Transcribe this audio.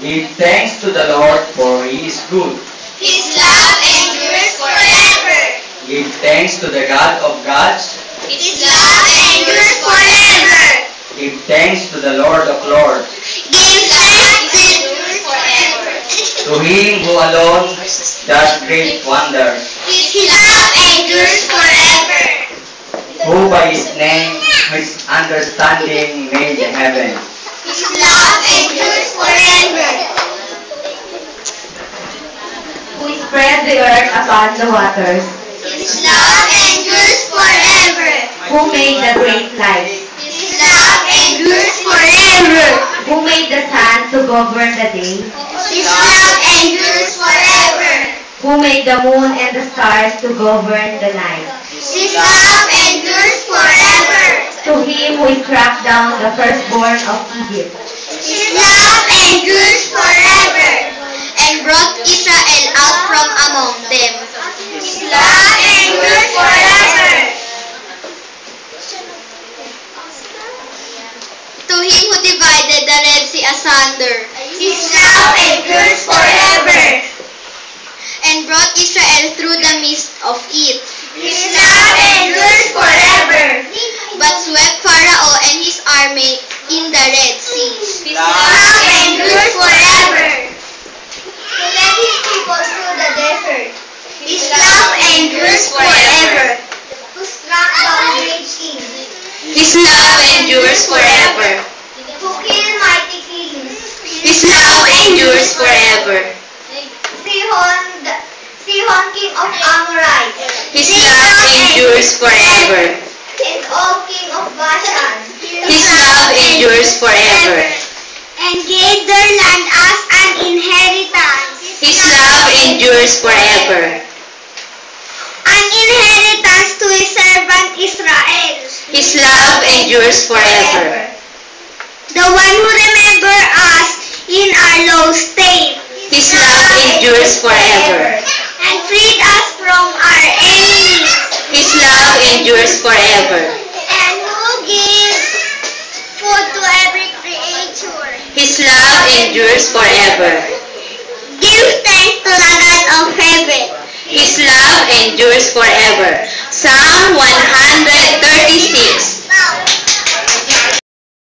Give thanks to the Lord, for He is good. His love endures forever. Give thanks to the God of gods. His love endures forever. Give thanks to the Lord of lords. Give thanks endures forever. To Him who alone does great wonders, His love endures forever. who by His name, His understanding made the heaven. His love endures forever. Who spread the earth upon the waters, His love endures forever. who made the great lights, His love endures forever. who made the sun to govern the day, His love endures forever. who made the moon and the stars to govern the night. His love endures forever. To him who struck down the firstborn of Egypt, His love endures forever. And brought Israel out from among them. His love endures forever. To him who divided the Red Sea asunder. His love endures forever. And brought Israel through the midst of it. His love endures forever. But swept Pharaoh and his army in the Red Sea. His love endures forever. To let his people through the desert. His love endures forever. To struck down great kings. His love endures forever. To kill mighty kings. His love endures forever. Sihon, king of Amorites. His love endures forever. And Og, king of Bashan. His love endures forever. And gave their land as an inheritance. His love endures forever. An inheritance to his servant Israel. His love endures forever. The one who remember us in our low state. His love endures forever. And freed us from our enemies. His love endures forever. And who gives food to every creature. His love endures forever. Give thanks to the God of heaven. His love endures forever. Psalm 136.